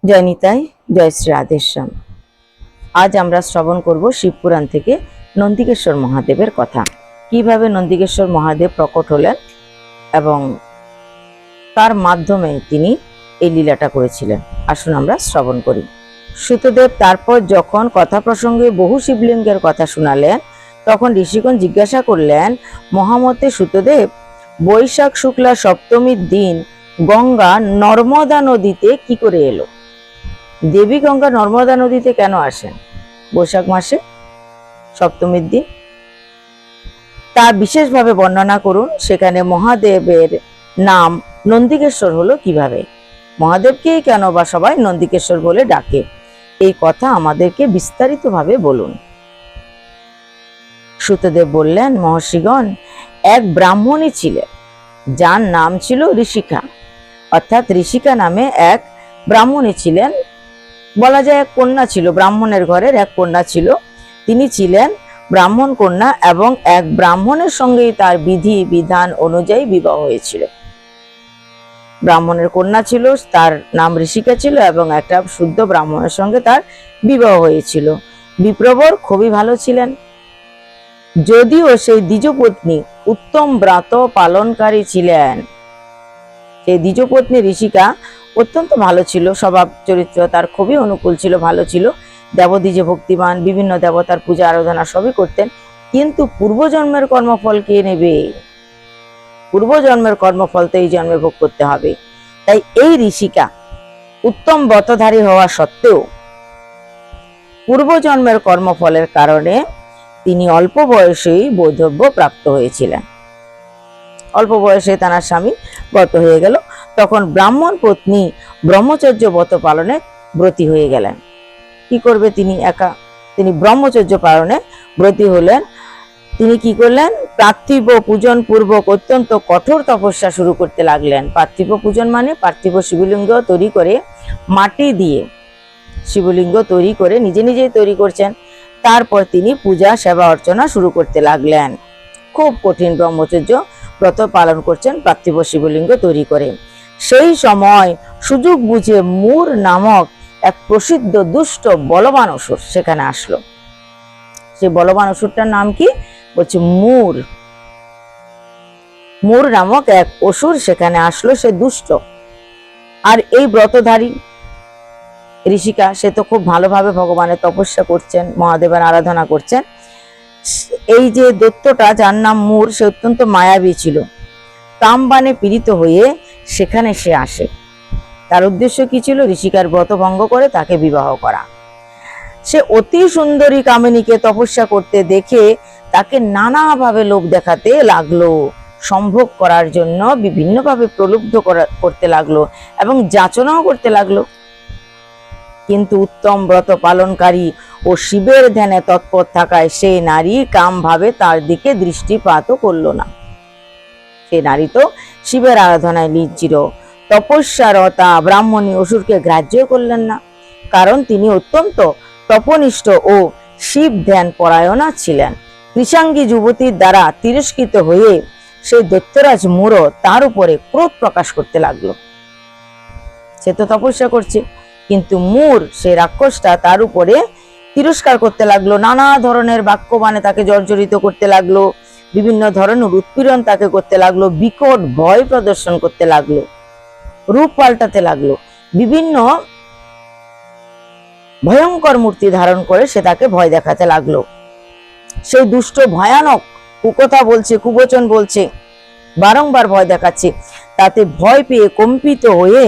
জয় নিতাই, জয় শ্রী রাধেশ্যাম। আজ আমরা শ্রবণ করব শিবপুরাণ থেকে নন্দিকেশ্বর মহাদেবের কথা। কিভাবে নন্দিকেশ্বর মহাদেব প্রকট হলেন এবং তার মাধ্যমে তিনি এই লীলাটা করেছিলেন। আসুন আমরা শ্রবণ করি। সূতদেব তারপর যখন কথা প্রসঙ্গে বহু শিবলিঙ্গের কথা শুনালেন, তখন ঋষিগণ জিজ্ঞাসা করলেন, মহামতে সূতদেব, বৈশাখ শুক্লা সপ্তমীর দিন গঙ্গা নর্মদা নদীতে কি করে এলো? দেবী গঙ্গা নর্মদা নদীতে কেন আসেন বৈশাখ মাসে সপ্তমীর দিন? তা বিশেষভাবে বর্ণনা করুন। সেখানে মহাদেবের নাম নন্দিকেশ্বর হলো কিভাবে? মহাদেবকেই কেন বা সবাই নন্দিকেশ্বর বলে ডাকে? এই কথা আমাদেরকে বিস্তারিতভাবে বলুন। সূতদেব বললেন, মহর্ষিগণ, এক ব্রাহ্মণী ছিলেন যার নাম ছিল ঋষিকা। অর্থাৎ ঋষিকা নামে এক ব্রাহ্মণী ছিলেন। বলা যায় এক কন্যা ছিল, ব্রাহ্মণের ঘরের এক কন্যা ছিল। তিনি ছিলেন ব্রাহ্মণ কন্যা এবং এক ব্রাহ্মণের সঙ্গেই তার বিধি বিধান অনুযায়ী বিবাহ হয়েছিল। ব্রাহ্মণের কন্যা ছিল, তার নাম ঋষিকা ছিল এবং একটা শুদ্ধ ব্রাহ্মণের সঙ্গে তার বিবাহ হয়েছিল। বিপ্রবর খুবই ভালো ছিলেন, যদিও সেই দ্বিজপত্নী উত্তম ব্রত পালনকারী ছিলেন। সেই দ্বিজপত্নী ঋষিকা অত্যন্ত ভালো ছিল, স্বভাব চরিত্র তার খুবই অনুকূল ছিল, ভালো ছিল, দেবদ্বিজে ভক্তিমান, বিভিন্ন দেবতার পূজা আরাধনা সবই করতেন। কিন্তু পূর্বজন্মের কর্মফল কে নেবে? পূর্বজন্মের কর্মফল তো এই জন্মে ভোগ করতে হবে। তাই এই ঋষিকা উত্তম ব্রতধারী হওয়া সত্ত্বেও পূর্বজন্মের কর্মফলের কারণে তিনি অল্প বয়সেই বৈধব্য প্রাপ্ত হয়েছিলেন। অল্প বয়সে তার স্বামী গত হয়ে গেল। তখন ব্রাহ্মণ পত্নী ব্রহ্মচর্য ব্রত পালনে ব্রতী হয়ে গেলেন। কি করবে তিনি একা? তিনি ব্রহ্মচর্য পালনে ব্রতী হলেন। তিনি কি করলেন? পার্থিব পূজন পূর্বক অত্যন্ত কঠোর তপস্যা শুরু করতে লাগলেন। পার্থিব পূজন মানে পার্থিব শিবলিঙ্গ তৈরি করে, মাটি দিয়ে শিবলিঙ্গ তৈরি করে নিজে নিজেই তৈরি করছেন। তারপর তিনি পূজা সেবা অর্চনা শুরু করতে লাগলেন। খুব কঠিন ব্রহ্মচর্য ব্রত পালন করছেন পার্থিব শিবলিঙ্গ তৈরি করে। সেই সময় সুযোগ বুঝে মূর নামক এক প্রসিদ্ধ দুষ্ট বলবান অসুর সেখানে আসলো। সেই বলবান অসুরটার নাম কি? বলছে মূর। মূর নামক এক অসুর সেখানে আসলো, সে দুষ্ট। আর এই ব্রতধারী ঋষিকা, সে তো খুব ভালোভাবে ভগবানের তপস্যা করছেন, মহাদেবের আরাধনা করছেন। এই যে দৈত্যটা যার নাম মূর, সে অত্যন্ত মায়াবী ছিল। কামবানে পীড়িত হয়ে সেখানে সে আসে। তার উদ্দেশ্য কি ছিল? ঋষিকার ব্রত ভঙ্গ করে তাকে বিবাহ করা। সে অতি সুন্দরী কামিনীকে তপস্যা করতে দেখে তাকে নানাভাবে লোভ দেখাতে লাগলো, সম্ভোগ করার জন্য বিভিন্নভাবে প্রলুব্ধ করতে লাগলো এবং যাচনাও করতে লাগলো। কিন্তু উত্তম ব্রত পালনকারী ও শিবের ধ্যানে তৎপর থাকায় সেই নারী কাম ভাবে তার দিকে দৃষ্টিপাতও করলো না। সে নারী তো শিবের আরাধনায় লীন ছিল। তপস্যারতা ব্রাহ্মণী অসুরকে গ্রাহ্য করলেন না, কারণ তিনি অত্যন্ত তপনিষ্ঠ ও শিব ধ্যান পরায়ণা ছিলেন। কৃষাঙ্গী যুবতীর দ্বারা তিরস্কৃত হয়ে সেই দৈত্যরাজ মূর তার উপরে ক্রোধ প্রকাশ করতে লাগলো। সে তো তপস্যা করছে, কিন্তু মূর সে রাক্ষসটা তার উপরে তিরস্কার করতে লাগলো, নানা ধরনের বাক্যবাণে তাকে জর্জরিত করতে লাগলো, বিভিন্ন ধরনের উৎপীড়ন তাকে করতে লাগলো, বিকট ভয় প্রদর্শন করতে লাগলো, রূপ পাল্টাতে লাগলো, বিভিন্ন ভয়ঙ্কর মূর্তি ধারণ করে সে তাকে ভয় দেখাতে লাগলো। সেই দুষ্ট ভয়ানক কুকথা বলছে, কুবচন বলছে, বারংবার ভয় দেখাচ্ছে। তাতে ভয় পেয়ে কম্পিত হয়ে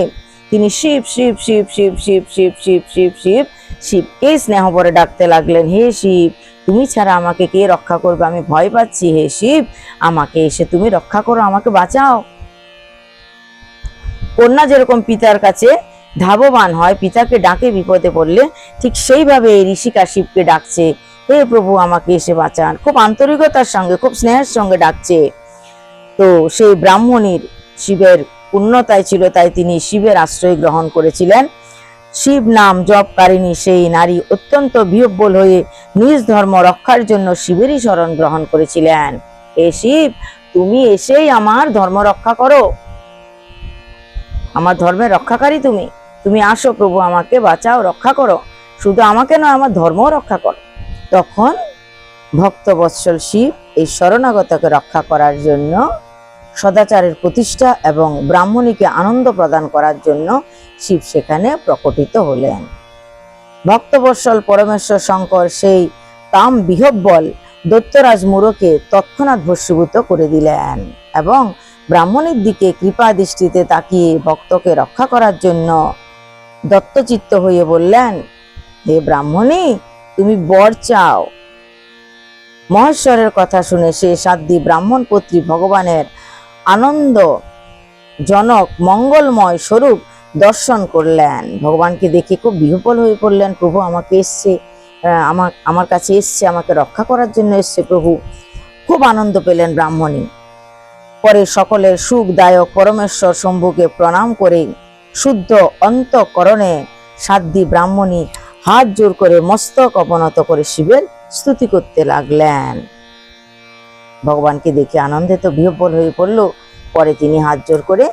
তিনি শিব শিব শিব শিব শিব শিব শিব শিব শিব শিবকে স্নেহ করে ডাকতে লাগলেন, হে শিব, তুমি ছাড়া আমাকে কে রক্ষা করবে? আমি ভয় পাচ্ছি, হে শিব, আমাকে এসে তুমি রক্ষা করো, আমাকে বাঁচাও। কন্যা যেরকম পিতার কাছে ধাবমান হয়, পিতাকে ডাকে বিপদে পড়লে, ঠিক সেইভাবে এই ঋষিকা শিবকে ডাকছে, হে প্রভু, আমাকে এসে বাঁচান। খুব আন্তরিকতার সঙ্গে, খুব স্নেহের সঙ্গে ডাকছে। তো সেই ব্রাহ্মণীর শিবের পূর্ণতায় ছিল, তাই তিনি শিবের আশ্রয় গ্রহণ করেছিলেন। শিব নাম জপকারিণী সেই নারী অত্যন্ত বিহ্বল হয়ে নিজ ধর্ম রক্ষার জন্য শিবেরই শরণ গ্রহণ করেছিলেন। হে শিব, তুমি এসেই আমার ধর্ম রক্ষা করো, আমার ধর্মের রক্ষাকারী তুমি তুমি আসো প্রভু, আমাকে বাঁচাও, রক্ষা করো, শুধু আমাকে নয় আমার ধর্মও রক্ষা করো। তখন ভক্তবৎসল শিব এই শরণাগতকে রক্ষা করার জন্য, সদাচারের প্রতিষ্ঠা এবং ব্রাহ্মণীকে আনন্দ প্রদান করার জন্য শিব সেখানে প্রকটিত হলেন। ভক্তবৎসল পরমেশ্বর শঙ্কর সেই কাম বিহব্বল দৈত্যরাজ মূঢ়কে তৎক্ষণাৎ ভস্মীভূত করে দিলেন এবং ব্রাহ্মণীর দিকে কৃপা দৃষ্টিতে তাকিয়ে ভক্তকে রক্ষা করার জন্য দত্তচিত্ত হয়ে বললেন, হে ব্রাহ্মণী, তুমি বর চাও। মহেশ্বরের কথা শুনে সে সাধ্বী ব্রাহ্মণ পুত্রী ভগবানের আনন্দ জনক মঙ্গলময় স্বরূপ দর্শন করলেন। ভগবানকে দেখে খুব বিহ্বল হয়ে পড়লেন। প্রভু আমাকে এসছে, আমার কাছে এসছে, আমাকে রক্ষা করার জন্য এসছে প্রভু। খুব আনন্দ পেলেন ব্রাহ্মণী। পরে সকলের সুখদায়ক পরমেশ্বর শম্ভুকে প্রণাম করে শুদ্ধ অন্তঃকরণে সাধ্বী ব্রাহ্মণী হাত জোর করে মস্তক অবনত করে শিবের স্তুতি করতে লাগলেন। ভগবানকে দেখে আনন্দিত বিহ্বল হয়ে পড়ল। পরে তিনি হাত জোর করে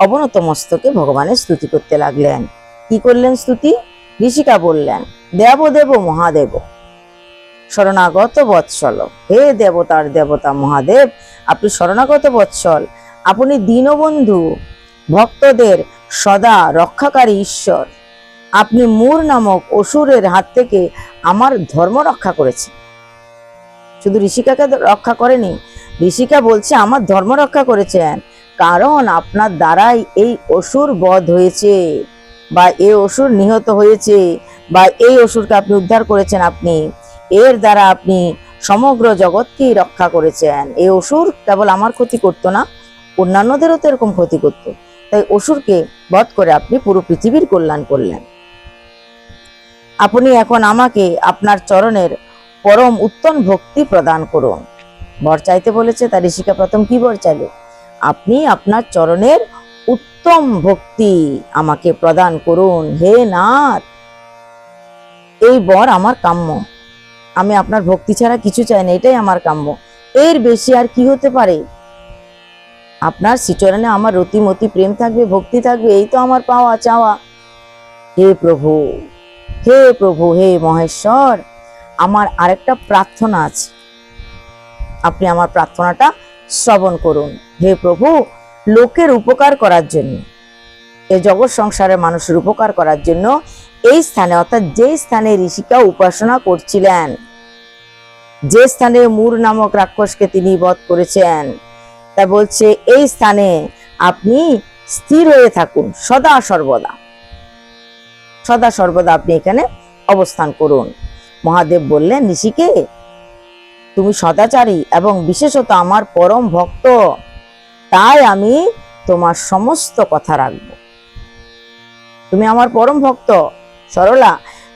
অবনত মস্তকে ভগবানের স্তুতি করতে লাগলেন। কি করলেন স্তুতি? ঋষিকা বললেন, দেব দেব মহাদেব, শরণাগত বৎসল, হে দেবতার দেবতা মহাদেব, আপনি শরণাগত বৎসল, আপনি দীনবন্ধু, ভক্তদের সদা রক্ষাকারী ঈশ্বর। আপনি মূর নামক অসুরের হাত থেকে আমার ধর্ম রক্ষা করেছেন। শুধু ঋষিকাকে রক্ষা করেনি, ঋষিকা বলছে আমার ধর্ম রক্ষা করেছেন, কারণ আপনার দ্বারাই এই অসুর বধ হয়েছে, বা এই অসুর নিহত হয়েছে, বা এই অসুরকে আপনি উদ্ধার করেছেন। আপনি এর দ্বারা আপনি সমগ্র জগৎকেই রক্ষা করেছেন। এই অসুর কেবল আমার ক্ষতি করতো না, অন্যান্যদেরও তো এরকম ক্ষতি করতো। তাই অসুরকে বধ করে আপনি পুরো পৃথিবীর কল্যাণ করলেন। আপনি এখন আমাকে আপনার চরণের পরম উত্তম ভক্তি প্রদান করুন। বর চাইতে বলেছে, তার ঋষিকা প্রথম কি বর চাইল? আপনি আপনার চরণের উত্তম ভক্তি আমাকে প্রদান করুন হে নাথ। এই বর আমার কাম্য, আমি আপনার ভক্তি ছাড়া কিছু চাই না, এটাই আমার কাম্য। এর বেশি আর কি হতে পারে? আপনার শ্রীচরণে আমার রতিমতি প্রেম থাকবে, ভক্তি থাকবে, এই তো আমার পাওয়া চাওয়া। হে প্রভু, হে প্রভু, হে মহেশ্বর, আমার আরেকটা প্রার্থনা আছে, আপনি আমার প্রার্থনাটা শ্রবণ করুন। হে প্রভু, লোকের উপকার করার জন্য, এই জগৎ সংসারের মানুষের উপকার করার জন্য এই স্থানে, অর্থাৎ যে স্থানে ঋষিকা উপাসনা করছিলেন, যে স্থানে মূর নামক রাক্ষসকে তিনি বধ করেছেন, তা বলছে এই স্থানে আপনি স্থির হয়ে থাকুন, সদা সর্বদা, সদা সর্বদা আপনি এখানে অবস্থান করুন। মহাদেব বললেন, ঋষিকে, তুমি সদাচারী এবং বিশেষত আমার পরম ভক্ত, তাই আমি তোমার সমস্ত কথা রাখব। তুমি আমার পরম ভক্ত সরলা,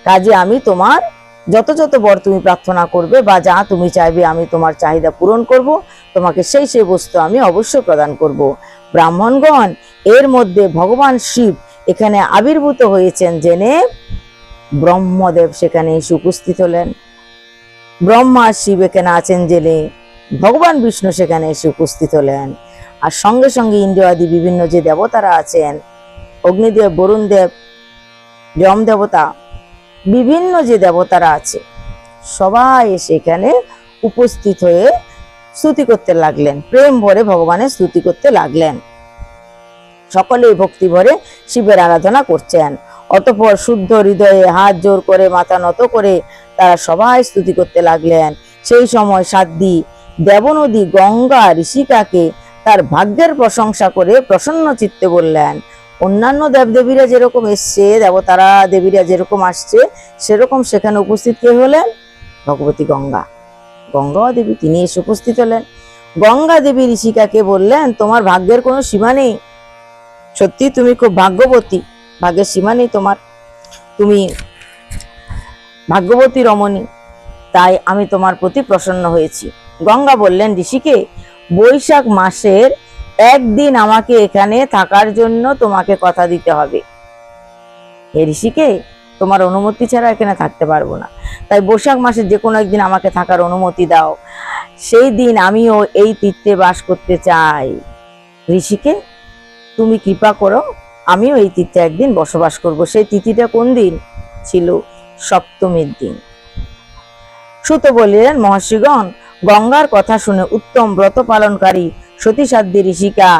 কাজে আমি তোমার যত যত বর তুমি প্রার্থনা করবে বা যা তুমি চাইবে, আমি তোমার চাহিদা পূরণ করব, তোমাকে সেই সেই বস্তু আমি অবশ্যই প্রদান করব। ব্রাহ্মণগণ, এর মধ্যে ভগবান শিব এখানে আবির্ভূত হয়েছেন জেনে ব্রহ্মদেব সেখানে এসে উপস্থিত হলেন। ব্রহ্মা শিব এখানে আছেন জেনে ভগবান বিষ্ণু সেখানে এসে উপস্থিত হলেন। আর সঙ্গে সঙ্গে ইন্দ্রিয়াদি বিভিন্ন যে দেবতারা আছেন, অগ্নিদেব, বরুণদেব, যম দেবতা, বিভিন্ন যে দেবতারা আছে, সবাই এসে এখানে উপস্থিত হয়ে স্তুতি করতে লাগলেন, প্রেম ভরে ভগবানের স্তুতি করতে লাগলেন। সকলেই ভক্তি ভরে শিবের আরাধনা করছেন। অতঃপর শুদ্ধ হৃদয়ে হাত জোর করে মাথা নত করে তারা সবাই স্তুতি করতে লাগলেন। সেই সময় সাধ্বী দেবনদী গঙ্গা ঋষিকাকে তার ভাগ্যের প্রশংসা করে প্রসন্ন চিত্তে বললেন, অন্যান্য দেবদেবীরা যেরকম এসছে, দেবতারা দেবীরা যেরকম আসছে, সেরকম সেখানে উপস্থিত কে হলেন? ভগবতী গঙ্গা, গঙ্গা দেবী, তিনি এসে উপস্থিত হলেন। গঙ্গা দেবী ঋষিকাকে বললেন, তোমার ভাগ্যের কোনো সীমা নেই, সত্যি তুমি খুব ভাগ্যবতী, ভাগ্যের সীমা নেই তোমার, তুমি ভাগ্যবতী রমণী, তাই আমি তোমার প্রতি প্রসন্ন হয়েছি। গঙ্গা বললেন, ঋষিকে, বৈশাখ মাসের একদিন আমাকে এখানে থাকার জন্য তোমাকে কথা দিতে হবে। হে ঋষিকে, তোমার অনুমতি ছাড়া এখানে থাকতে পারবো না, তাই বৈশাখ মাসের যে কোনো একদিন আমাকে থাকার অনুমতি দাও, সেই দিন আমিও এই তীর্থে বাস করতে চাই। ঋষিকে, তুমি কৃপা করো, আমিও এই তীর্থে একদিন বসবাস করব। সেই তিথিটা কোন দিন ছিল? সপ্তমীর দিন। সুত বলিলেন, মহর্ষিগণ, গঙ্গার কথা শুনে উত্তম ব্রত পালনকারী সতীসাধ্যী ঋষিকা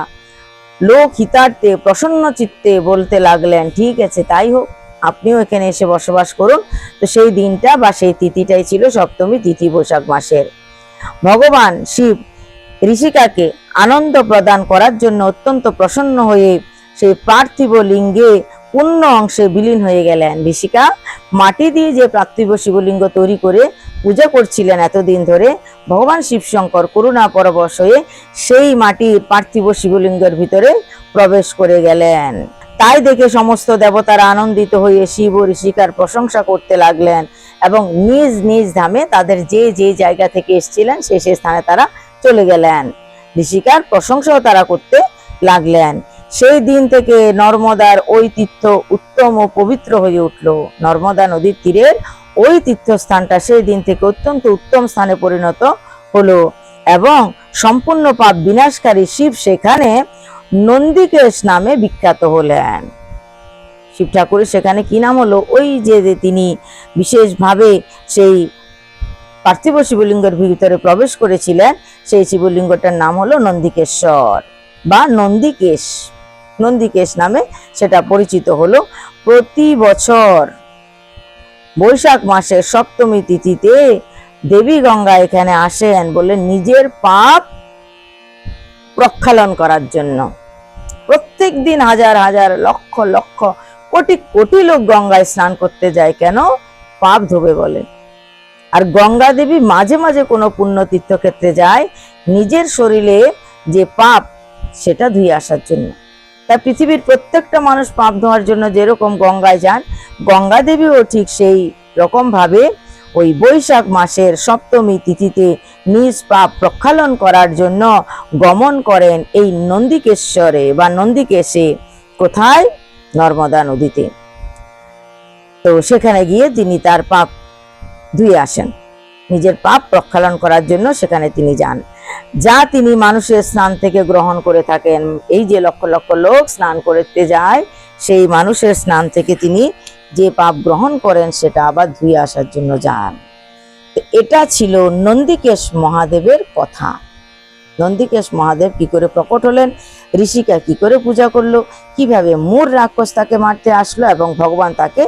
লোক হিতার্থে প্রসন্ন চিত্তে বলতে লাগলেন, ঠিক আছে, তাই হোক, আপনিও এখানে এসে বসবাস করুন। তো সেই দিনটা বা সেই তিথিটাই ছিল সপ্তমী তিথি, বৈশাখ মাসের। ভগবান শিব ঋষিকাকে আনন্দ প্রদান করার জন্য অত্যন্ত প্রসন্ন হয়ে সেই পার্থিব লিঙ্গে পূর্ণ অংশে বিলীন হয়ে গেলেন। ঋষিকা মাটি দিয়ে যে পার্থিব শিবলিঙ্গ তৈরি করে পূজা করছিলেন এতদিন ধরে, ভগবান শিবশঙ্কর করুণা পরবশ হয়ে সেই মাটির পার্থিব শিবলিঙ্গের ভিতরে প্রবেশ করে গেলেন। তাই দেখে সমস্ত দেবতারা আনন্দিত হয়ে শিব ও ঋষিকার প্রশংসা করতে লাগলেন এবং নিজ নিজ ধামে তাদের যে যে জায়গা থেকে এসেছিলেন সেই সেই স্থানে তারা চলে গেলেন। ঋষিকার প্রশংসাও তারা করতে লাগলেন। সেই দিন থেকে নর্মদার ওই তীর্থ উত্তম ও পবিত্র হয়ে উঠল। নর্মদা নদীর তীরের ওই তীর্থস্থানটা সেই দিন থেকে অত্যন্ত উত্তম স্থানে পরিণত হলো এবং সম্পূর্ণ পাপ বিনাশকারী শিব সেখানে নন্দিকেশ নামে বিখ্যাত হলেন। শিব ঠাকুরের সেখানে কি নাম হলো? ওই যে তিনি বিশেষভাবে সেই পার্থিব শিবলিঙ্গের ভিতরে প্রবেশ করেছিলেন, সেই শিবলিঙ্গটার নাম হলো নন্দিকেশ্বর বা নন্দিকেশ। নন্দিকেশ নামে সেটা পরিচিত হলো। প্রতি বছর বৈশাখ মাসের সপ্তমী তিথিতে দেবী গঙ্গা এখানে আসেন বলে নিজের পাপ প্রক্ষালন করার জন্য। প্রত্যেক দিন হাজার হাজার লক্ষ লক্ষ কোটি কোটি লোক গঙ্গায় স্নান করতে যায়। কেন? পাপ ধোবে বলে। আর গঙ্গা দেবী মাঝে মাঝে কোনো পুণ্য তীর্থক্ষেত্রে যায় নিজের শরীরে যে পাপ সেটা ধুয়ে আসার জন্য। তাই পৃথিবীর প্রত্যেকটা মানুষ পাপ ধোয়ার জন্য যেরকম গঙ্গায় যান, গঙ্গা দেবীও ঠিক সেই রকম ভাবে ওই বৈশাখ মাসের সপ্তমী তিথিতে নিজ পাপ প্রক্ষালন করার জন্য গমন করেন এই নন্দিকেশ্বরে বা নন্দিকেশে। কোথায়? নর্মদা নদীতে। তো সেখানে গিয়ে তিনি তার পাপ ধুয়ে আসেন, নিজের পাপ প্রক্ষালন করার জন্য সেখানে তিনি যান। যা তিনি মানুষের স্নান থেকে গ্রহণ করে থাকেন। এই যে লক্ষ লক্ষ লোক স্নান করতে যায়, সেই মানুষের স্নান থেকে তিনি যে পাপ গ্রহণ করেন সেটা আবার ধুয়ে আসার জন্য যান। এটা ছিল নন্দিকেশ মহাদেবের কথা। নন্দিকেশ মহাদেব কি করে প্রকট হলেন, ঋষিকা কি করে পূজা করলো, কিভাবে মূর রাক্ষস তাকে মারতে আসলো এবং ভগবান তাকে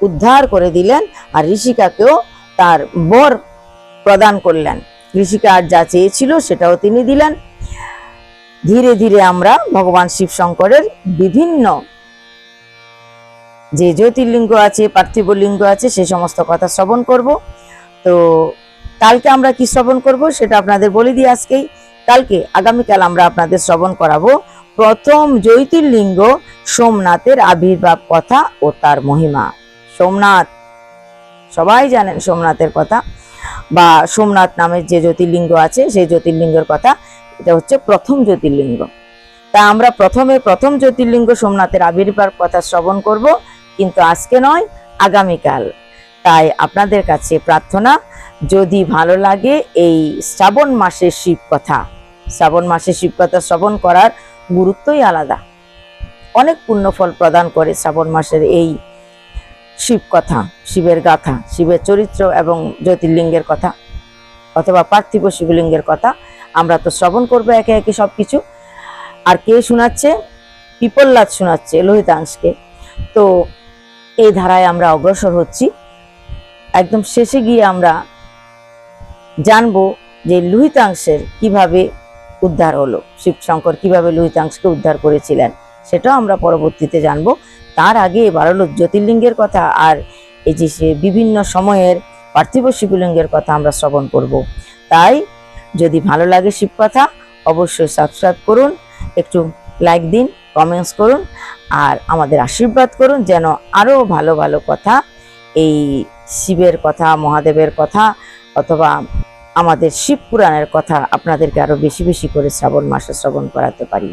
উদ্ধার করে দিলেন আর ঋষিকাকেও তার বর প্রদান করলেন। ঋষিকা আর যা চেয়েছিল সেটাও তিনি দিলেন। ধীরে ধীরে আমরা ভগবান শিব শঙ্করের বিভিন্ন যে জ্যোতির্লিঙ্গ আছে, পার্থিব লিঙ্গ আছে, সেই সমস্ত কথা শ্রবণ করব। তো কালকে আমরা কি শ্রবণ করব সেটা আপনাদের বলে দিই আজকেই। কালকে আগামীকাল আমরা আপনাদের শ্রবণ করাবো প্রথম জ্যোতির্লিঙ্গ সোমনাথের আবির্ভাব কথা ও তার মহিমা। সোমনাথ সবাই জানেন, সোমনাথের কথা বা সোমনাথ নামের যে জ্যোতির্লিঙ্গ আছে সেই জ্যোতির্লিঙ্গের কথা। এটা হচ্ছে প্রথম জ্যোতির্লিঙ্গ। তা আমরা প্রথম জ্যোতির্লিঙ্গ সোমনাথের আবির্ভাব কথা শ্রবণ করব, কিন্তু আজকে নয়, আগামীকাল। তাই আপনাদের কাছে প্রার্থনা, যদি ভালো লাগে এই শ্রাবণ মাসের শিব কথা, শ্রাবণ মাসের শিব কথা শ্রবণ করার গুরুত্বই আলাদা। অনেক পুণ্যফল প্রদান করে শ্রাবণ মাসের এই শিব কথা, শিবের গাথা, শিবের চরিত্র এবং জ্যোতির্লিঙ্গের কথা অথবা পার্থিব শিবলিঙ্গের কথা আমরা তো শ্রবণ করবো একে একে সবকিছু। আর কে শোনাচ্ছে? পিপললাদ শোনাচ্ছে লোহিতাংশকে। তো এই ধারায় আমরা অগ্রসর হচ্ছি। একদম শেষে গিয়ে আমরা জানবো যে লোহিতাংশের কিভাবে উদ্ধার হলো, শিবশঙ্কর কিভাবে লোহিতাংশকে উদ্ধার করেছিলেন, সেটাও আমরা পরবর্তীতে জানবো। তার আগে এবার হলো জ্যোতির্লিঙ্গের কথা আর এই যে বিভিন্ন সময়ের পার্থিব শিবলিঙ্গের কথা আমরা শ্রবণ করব। তাই যদি ভালো লাগে শিব কথা, অবশ্যই সাবস্ক্রাইব করুন, একটু লাইক দিন, কমেন্টস করুন আর আমাদের আশীর্বাদ করুন যেন আরো ভালো ভালো কথা, এই শিবের কথা, মহাদেবের কথা অথবা আমাদের শিব পুরাণের কথা আপনাদেরকে আরো বেশি বেশি করে শ্রাবণ মাসে শ্রবণ করাতে পারি।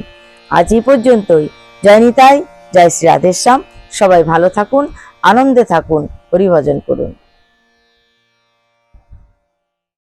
আজ এই পর্যন্তই। জয় নিতাই, জয় শ্রী রাধেশ্যাম। সবাই ভালো থাকুন, আনন্দে থাকুন, হরিভজন করুন।